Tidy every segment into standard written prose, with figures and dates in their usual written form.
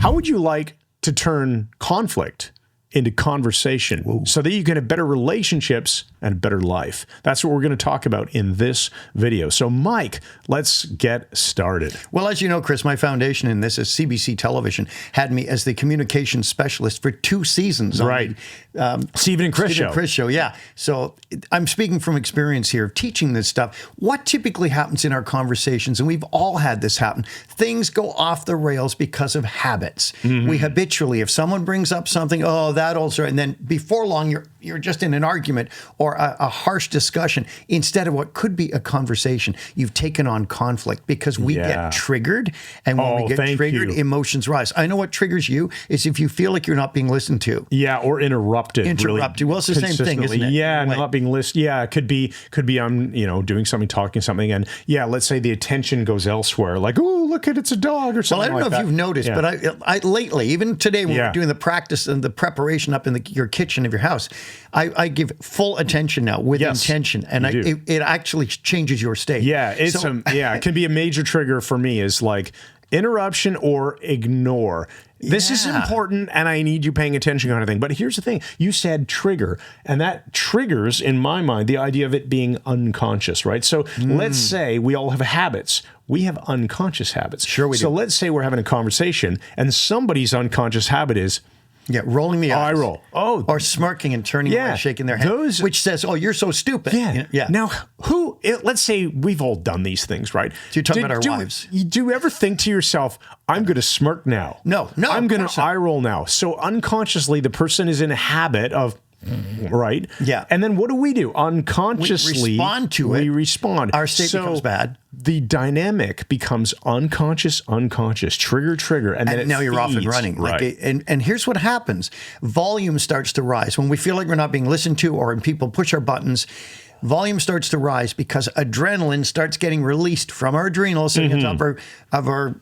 How would you like to turn conflict into conversation so that you can have better relationships and a better life? That's what we're going to talk about in this video. So, Mike, let's get started. Well, as you know, Chris, my foundation in this is CBC Television had me as the communications specialist for 2 seasons. Right. Stephen and Chris show. Yeah. So I'm speaking from experience here of teaching this stuff. What typically happens in our conversations, and we've all had this happen, things go off the rails because of habits. We habitually, if someone brings up something, that also, and then before long, you're just in an argument or a harsh discussion instead of what could be a conversation. You've taken on conflict because we get triggered, and when we get triggered, emotions rise. I know what triggers you is if you feel like you're not being listened to. Yeah, or interrupted. Really well, it's the same thing, isn't it? Yeah, not being listened. Yeah, it could be I'm doing something, talking something, and let's say the attention goes elsewhere, like, oh, look at, it's a dog or something. Well, I don't know if you've noticed, but I lately, even today when we're doing the practice and the preparation up in your kitchen of your house, I give full attention now with intention, and it actually changes your state. Yeah, it can be a major trigger for me is like interruption or ignore. This is important, and I need you paying attention kind of thing. But here's the thing. You said trigger, and that triggers, in my mind, the idea of it being unconscious, right? So let's say we all have habits. We have unconscious habits. Sure we do. So let's say we're having a conversation, and somebody's unconscious habit is rolling the eyes. Eye roll. Oh. Or smirking and turning away, shaking their head, which says, oh, you're so stupid. Yeah. Now, let's say we've all done these things, right? So you're talking about our wives. Do you ever think to yourself, I'm going to smirk now? No. I'm going to eye roll now. So unconsciously, the person is in a habit of, right? Yeah. And then what do? Unconsciously, we respond to it. We respond. Our state becomes bad. The dynamic becomes unconscious, trigger, and then now you're off and running. Right. And here's what happens. Volume starts to rise. When we feel like we're not being listened to or when people push our buttons, volume starts to rise because adrenaline starts getting released from our adrenals sitting on top of our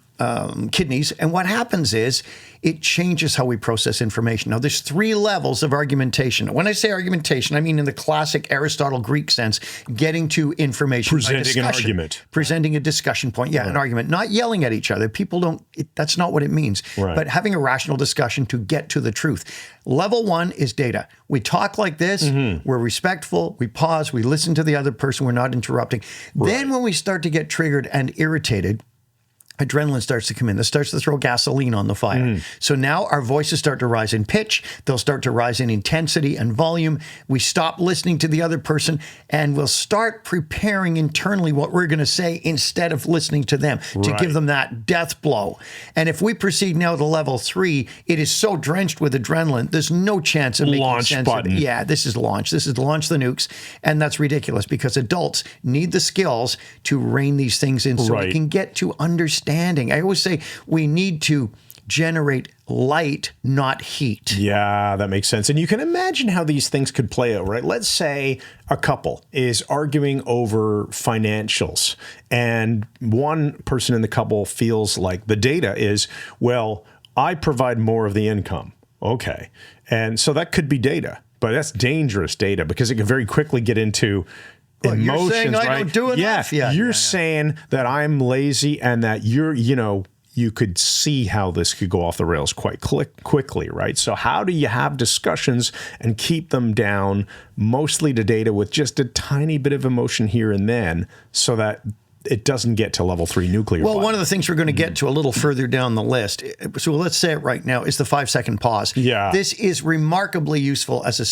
kidneys. And what happens is it changes how we process information. Now, there's 3 levels of argumentation. When I say argumentation, I mean in the classic Aristotle Greek sense, getting to information. Presenting an argument. Presenting a discussion point. Yeah, an argument. Not yelling at each other. People don't, that's not what it means. Right. But having a rational discussion to get to the truth. Level 1 is data. We talk like this. We're respectful. We pause. We listen to the other person. We're not interrupting. Right. Then when we start to get triggered and irritated, adrenaline starts to come in. This starts to throw gasoline on the fire. So now our voices start to rise in pitch. They'll start to rise in intensity and volume. We stop listening to the other person, and we'll start preparing internally what we're going to say instead of listening to them to give them that death blow. And if we proceed now to level 3, it is so drenched with adrenaline, there's no chance of making sense of it. This is launch. This is launch the nukes. And that's ridiculous because adults need the skills to rein these things in so we can get to understand. I always say we need to generate light, not heat. Yeah, that makes sense. And you can imagine how these things could play out, right? Let's say a couple is arguing over financials, and one person in the couple feels like the data is, well, I provide more of the income. Okay. And so that could be data, but that's dangerous data because it can very quickly get into emotions, you're saying I don't do enough. You're saying that I'm lazy and that you could see how this could go off the rails quite quickly, right? So how do you have discussions and keep them down mostly to data with just a tiny bit of emotion here and then so that it doesn't get to level 3 nuclear? Well, one of the things we're going to get to a little further down the list, so let's say it right now, is the 5-second pause. Yeah. This is remarkably useful as a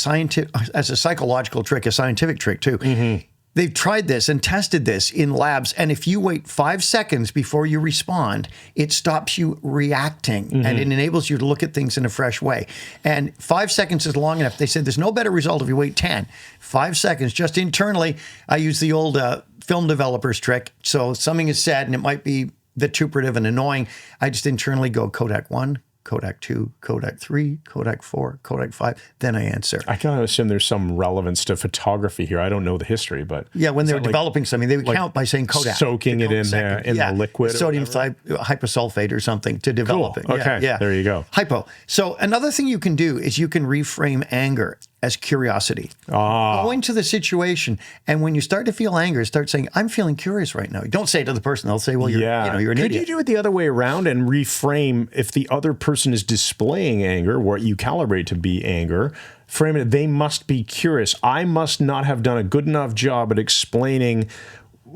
psychological trick, a scientific trick too. They've tried this and tested this in labs, and if you wait 5 seconds before you respond, it stops you reacting, and it enables you to look at things in a fresh way. And 5 seconds is long enough. They said there's no better result if you wait 10. 5 seconds, just internally, I use the old film developers trick. So something is said, and it might be vituperative and annoying. I just internally go Kodak 1, Kodak 2, Kodak 3, Kodak 4, Kodak 5, then I answer. I kind of assume there's some relevance to photography here. I don't know the history, but... Yeah, when they're developing something, they would count by saying Kodak. Soaking it in the liquid. Sodium hyposulfate or something to develop it. Okay, there you go. Hypo. So another thing you can do is you can reframe anger. as curiosity. Go into the situation, and when you start to feel anger, start saying, "I'm feeling curious right now." Don't say it to the person; they'll say, "Well, you're an Could idiot." you do it the other way around and reframe if the other person is displaying anger, what you calibrate to be anger? Frame it. They must be curious. I must not have done a good enough job at explaining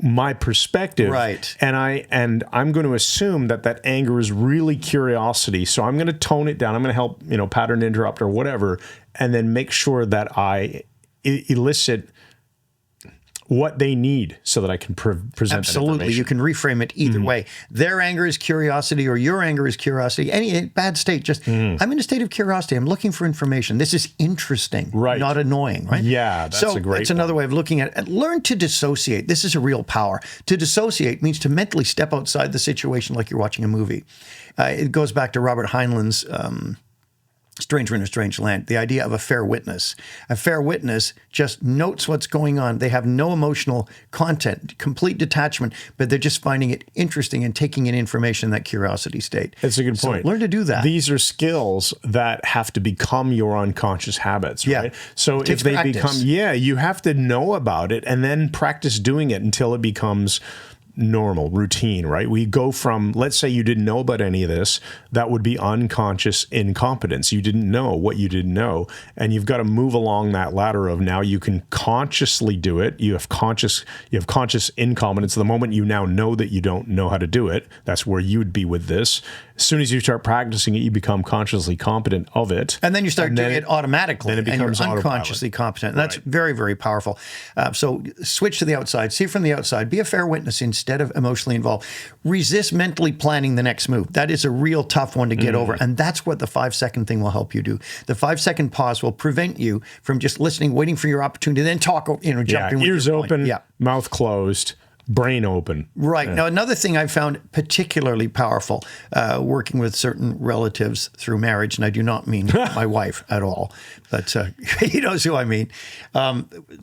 my perspective, right? And I'm going to assume that anger is really curiosity. So I'm going to tone it down. I'm going to help, pattern interrupt or whatever, and then make sure that I elicit what they need so that I can present. Absolutely, you can reframe it either way. Their anger is curiosity, or your anger is curiosity. Any bad state, just I'm in a state of curiosity. I'm looking for information. This is interesting, right? Not annoying, right? Yeah, that's a great. That's another way of looking at it. Learn to dissociate. This is a real power. To dissociate means to mentally step outside the situation, like you're watching a movie. It goes back to Robert Heinlein's Stranger in a Strange Land, the idea of a fair witness. A fair witness just notes what's going on. They have no emotional content, complete detachment, but they're just finding it interesting and taking in information in that curiosity state. That's a good point. Learn to do that. These are skills that have to become your unconscious habits, right? Yeah. So if they become, you have to know about it and then practice doing it until it becomes normal, routine, right? We go from, let's say you didn't know about any of this, that would be unconscious incompetence. You didn't know what you didn't know. And you've got to move along that ladder of now you can consciously do it. You have conscious incompetence. The moment you now know that you don't know how to do it, that's where you would be with this. As soon as you start practicing it, you become consciously competent of it. And then you start doing it automatically. Then it becomes and you're unconsciously competent. And that's very, very powerful. So switch to the outside. See from the outside. Be a fair witness instead of emotionally involved. Resist mentally planning the next move. That is a real tough one to get over. And that's what the 5-second thing will help you do. The 5-second pause will prevent you from just listening, waiting for your opportunity, then talk, jumping with ears your open, point. mouth closed. Brain open. Right. Now, another thing I found particularly powerful working with certain relatives through marriage, and I do not mean my wife at all, but he knows who I mean.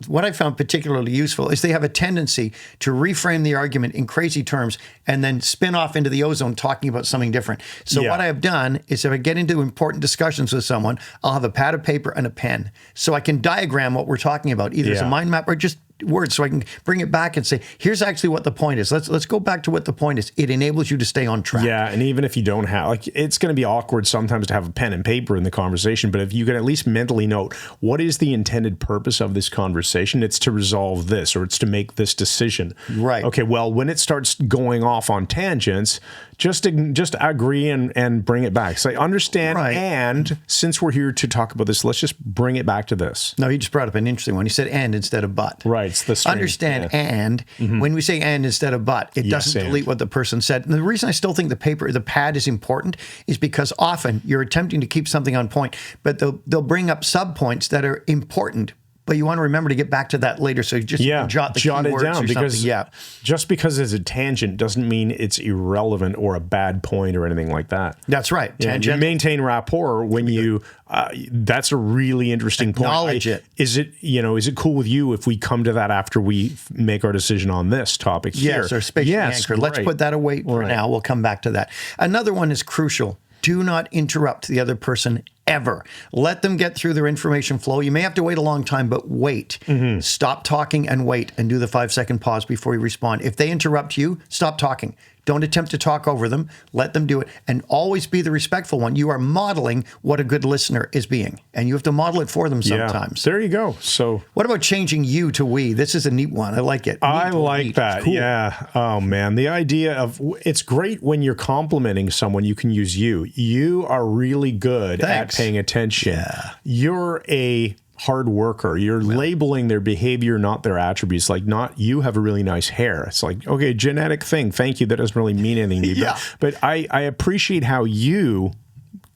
What I found particularly useful is they have a tendency to reframe the argument in crazy terms and then spin off into the ozone talking about something different. So what I have done is if I get into important discussions with someone, I'll have a pad of paper and a pen so I can diagram what we're talking about, either as a mind map or just words, so I can bring it back and say, here's actually what the point is. Let's go back to what the point is. It enables you to stay on track. Yeah, and even if you don't have, it's going to be awkward sometimes to have a pen and paper in the conversation, but if you can at least mentally note, what is the intended purpose of this conversation? It's to resolve this, or it's to make this decision. Right. Okay, well, when it starts going off on tangents, just agree and bring it back. Say, understand, and since we're here to talk about this, let's just bring it back to this. No, you just brought up an interesting one. You said and instead of but. Right. It's the string. Understand and when we say and instead of but, it doesn't delete what the person said. And the reason I still think the pad is important is because often you're attempting to keep something on point, but they'll bring up subpoints that are important. But you want to remember to get back to that later, so you just jot the keywords it down, or because something. Just because it's a tangent doesn't mean it's irrelevant or a bad point or anything like that. That's right. You maintain rapport when you. That's a really interesting point. Acknowledge it. Is it cool with you if we come to that after we make our decision on this topic here? Yes, or spatial anchor. Let's put that away for now. We'll come back to that. Another one is crucial. Do not interrupt the other person ever. Let them get through their information flow. You may have to wait a long time, but wait. Stop talking and wait, and do the 5-second pause before you respond. If they interrupt you, stop talking. Don't attempt to talk over them. Let them do it. And always be the respectful one. You are modeling what a good listener is being. And you have to model it for them sometimes. There you go. So what about changing you to we? This is a neat one. I like it. I like that. Cool. Yeah. Oh, man. The idea of it's great when you're complimenting someone, you can use you. You are really good at paying attention. Yeah. You're a hard worker. You're labeling their behavior, not their attributes. Like, not you have a really nice hair. It's like, okay, genetic thing. Thank you. That doesn't really mean anything to you. But I appreciate how you,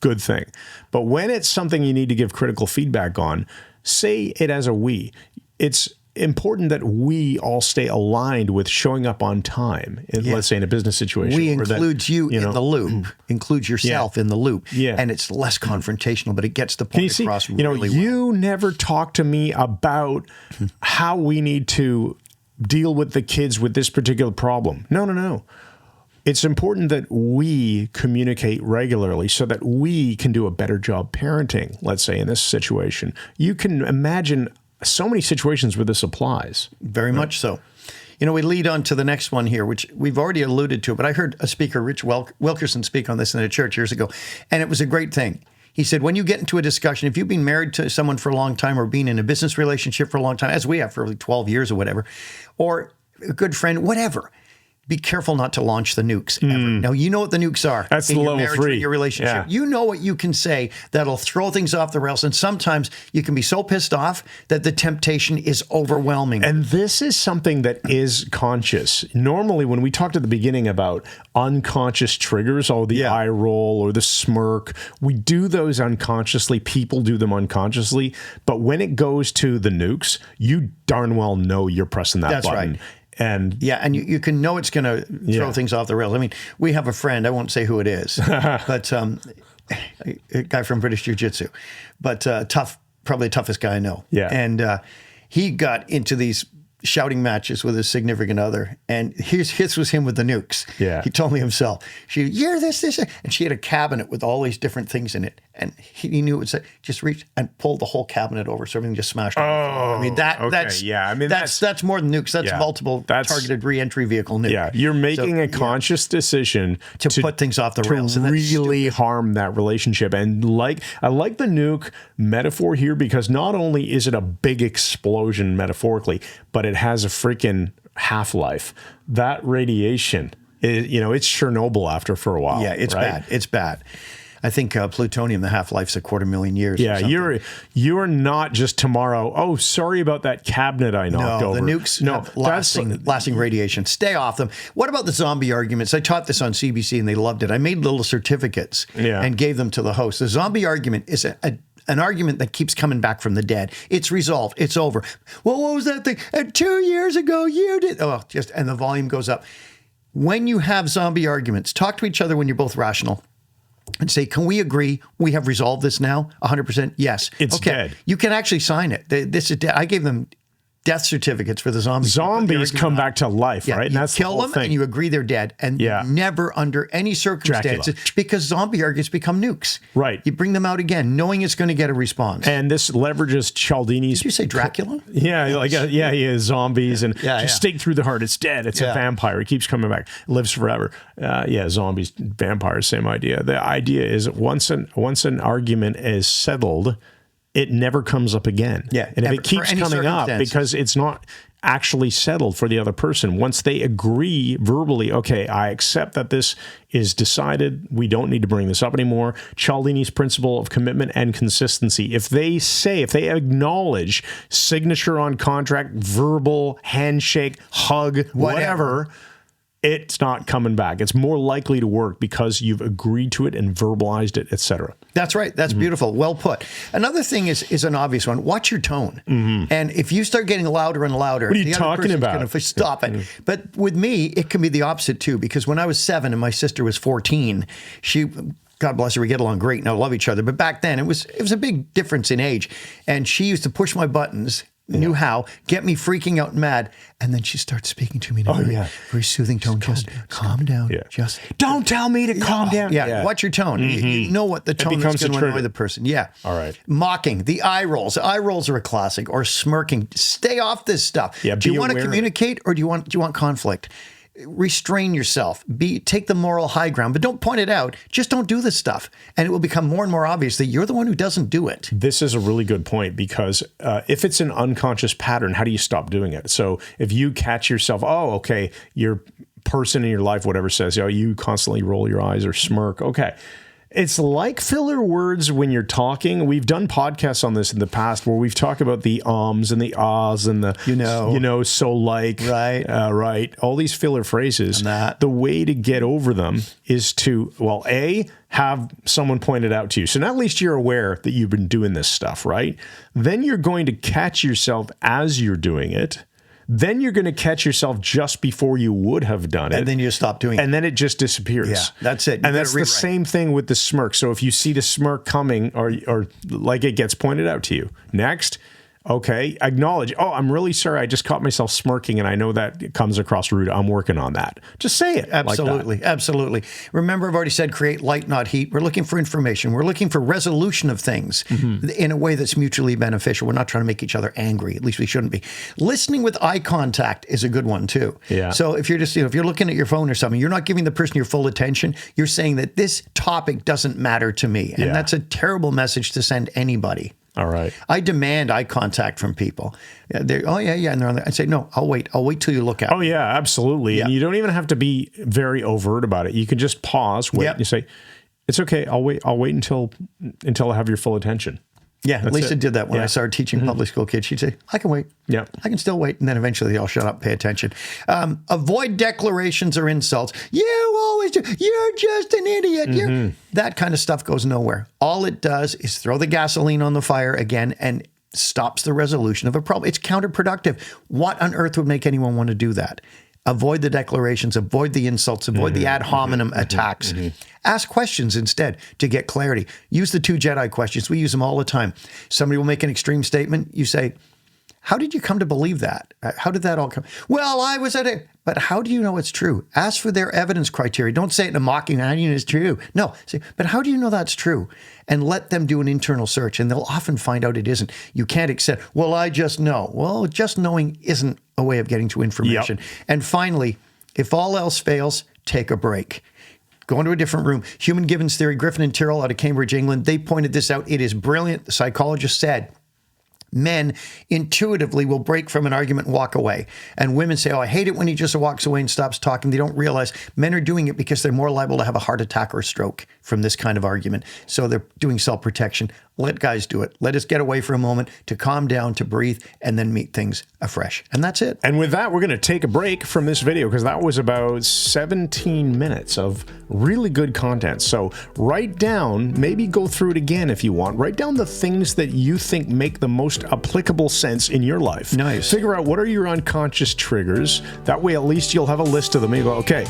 good thing. But when it's something you need to give critical feedback on, say it as a we. It's important that we all stay aligned with showing up on time. Let's say in a business situation. We includes you in the loop, includes yourself in the loop. And it's less confrontational, but it gets the point across really well. You never talk to me about how we need to deal with the kids with this particular problem. No. it's important that we communicate regularly so that we can do a better job parenting, let's say, in this situation. You can imagine so many situations where this applies. Very much so. You know, we lead on to the next one here, which we've already alluded to, but I heard a speaker, Rich Wilkerson, speak on this in a church years ago, and it was a great thing. He said, when you get into a discussion, if you've been married to someone for a long time or been in a business relationship for a long time, as we have for like 12 years or whatever, or a good friend, whatever, be careful not to launch the nukes ever. Now, you know what the nukes are. That's in the your level marriage or 3. your relationship. Yeah. You know what you can say that'll throw things off the rails. And sometimes you can be so pissed off that the temptation is overwhelming. And this is something that is conscious. Normally, when we talked at the beginning about unconscious triggers, the eye roll or the smirk, we do those unconsciously. People do them unconsciously. But when it goes to the nukes, you darn well know you're pressing that That's button. right. And you can know it's going to throw things off the rails. I mean, we have a friend, I won't say who it is, but a guy from British Jiu-Jitsu, but tough, probably the toughest guy I know. Yeah. And he got into these shouting matches with his significant other, and his was him with the nukes. Yeah. He told me himself, you're this, and she had a cabinet with all these different things in it, and he knew it would say, just reach and pull the whole cabinet over, so everything just smashed. I mean, that's more than nukes. That's multiple targeted re-entry vehicle nuke. Yeah, you're making a conscious decision to put things off the rails, to really harm that relationship. And I like the nuke metaphor here, because not only is it a big explosion metaphorically, but it has a freaking half-life. That radiation, it's Chernobyl after for a while. Yeah, it's bad. It's bad. I think plutonium, the half-life's 250,000 years. Yeah, you're not just tomorrow. Oh, sorry about that cabinet I knocked over. The nukes have lasting radiation. Stay off them. What about the zombie arguments? I taught this on CBC and they loved it. I made little certificates and gave them to the host. The zombie argument is an argument that keeps coming back from the dead. It's resolved. It's over. Well, what was that thing? 2 years ago, you did. And the volume goes up. When you have zombie arguments, talk to each other when you're both rational. And say, can we agree we have resolved this now? 100%? Yes. It's dead. You can actually sign it. This is dead. I gave them death certificates for the zombies. Zombies come back to life, right? And that's kill them and you agree they're dead. And never under any circumstances, because zombie arguments become nukes. Right. You bring them out again, knowing it's going to get a response. And this leverages Cialdini's... Did you say Dracula? He is zombies and just stake through the heart. It's dead. It's a vampire. It keeps coming back. It lives forever. Zombies, vampires, same idea. The idea is once an argument is settled, it never comes up again. Yeah. And if it keeps coming up because it's not actually settled for the other person, once they agree verbally, okay, I accept that this is decided, we don't need to bring this up anymore. Cialdini's principle of commitment and consistency. If they acknowledge signature on contract, verbal, handshake, hug, whatever, it's not coming back. It's more likely to work because you've agreed to it and verbalized it, etc. That's right. That's beautiful. Well put. Another thing is an obvious one. Watch your tone. And if you start getting louder and louder, what are you talking about? Going to stop it. But with me, it can be the opposite too, because when I was 7 and my sister was 14, God bless her, we get along great and I love each other. But back then, it was a big difference in age. And she used to push my buttons, knew how, get me freaking out and mad. And then she starts speaking to me in a very soothing tone. Just calm down. Yeah. Just don't tell me to calm down. Yeah. Watch your tone. You know what the tone that's going to annoy the person. Yeah. All right. Mocking. The eye rolls. Eye rolls are a classic. Or smirking. Stay off this stuff. Yeah, do you want to communicate or do you want conflict? Restrain yourself. Take the moral high ground, but don't point it out. Just don't do this stuff. And it will become more and more obvious that you're the one who doesn't do it. This is a really good point, because if it's an unconscious pattern, how do you stop doing it? So if you catch yourself, your person in your life, whatever says, you constantly roll your eyes or smirk. Okay. It's like filler words when you're talking. We've done podcasts on this in the past where we've talked about the ums and the ahs and the, so like, right. All these filler phrases. The way to get over them is to, have someone point it out to you. So now at least you're aware that you've been doing this stuff, right? Then you're going to catch yourself as you're doing it. Then you're going to catch yourself just before you would have done it. And then you stop doing it. And then it just disappears. Yeah, that's it. And that's the same thing with the smirk. So if you see the smirk coming or like it gets pointed out to you. Next, Okay. Acknowledge, oh, I'm really sorry. I just caught myself smirking, and I know that it comes across rude. I'm working on that. Just say it. Absolutely. Like that. Absolutely. Remember, I've already said create light, not heat. We're looking for information. We're looking for resolution of things in a way that's mutually beneficial. We're not trying to make each other angry. At least we shouldn't be. Listening with eye contact is a good one too. Yeah. So if you're just, if you're looking at your phone or something, you're not giving the person your full attention. You're saying that this topic doesn't matter to me. And that's a terrible message to send anybody. All right. I demand eye contact from people. Oh, yeah. And they're on there. I say, no, I'll wait. I'll wait till you look at me. Oh, yeah, absolutely. Yeah. And you don't even have to be very overt about it. You can just pause, wait, and you say, it's okay. I'll wait until I have your full attention. Yeah, Lisa did that when I started teaching public school kids. She'd say, I can wait. Yeah. I can still wait. And then eventually they all shut up, pay attention. Avoid declarations or insults. You always do. You're just an idiot. That kind of stuff goes nowhere. All it does is throw the gasoline on the fire again and stops the resolution of a problem. It's counterproductive. What on earth would make anyone want to do that? Avoid the declarations, avoid the insults, avoid the ad hominem attacks. Ask questions instead to get clarity. Use the 2 Jedi questions. We use them all the time. Somebody will make an extreme statement. You say, how did you come to believe that? How did that all come? Well, I was at it. But how do you know it's true? Ask for their evidence criteria. Don't say it in a mocking, how do you know it's true? No, say, but how do you know that's true? And let them do an internal search, and they'll often find out it isn't. You can't accept, well, I just know. Well, just knowing isn't a way of getting to information. And finally, if all else fails, take a break. Go into a different room. Human Givens theory, Griffin and Tyrrell out of Cambridge, England, they pointed this out. It is brilliant. The psychologist said, men intuitively will break from an argument and walk away. And women say, oh, I hate it when he just walks away and stops talking. They don't realize men are doing it because they're more liable to have a heart attack or a stroke from this kind of argument. So they're doing self-protection. Let guys do it. Let us get away for a moment to calm down, to breathe, and then meet things afresh. And that's it. And with that, we're going to take a break from this video because that was about 17 minutes of really good content. So write down, maybe go through it again if you want. Write down the things that you think make the most applicable sense in your life. Nice. Figure out what are your unconscious triggers. That way, at least you'll have a list of them. You go, okay,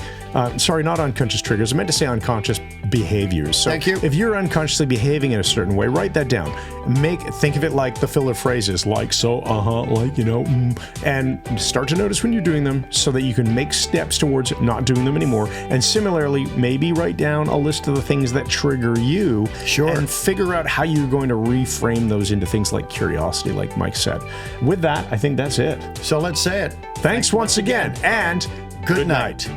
sorry, not unconscious triggers. I meant to say unconscious behaviors. So Thank you. If you're unconsciously behaving in a certain way, write that down. Think of it like the filler phrases, like, so, like, you know, and start to notice when you're doing them so that you can make steps towards not doing them anymore. And similarly, maybe write down a list of the things that trigger you. Sure. And figure out how you're going to reframe those into things like curiosity, like Mike said. With that, I think that's it. So let's say it. Thanks once again, and good night.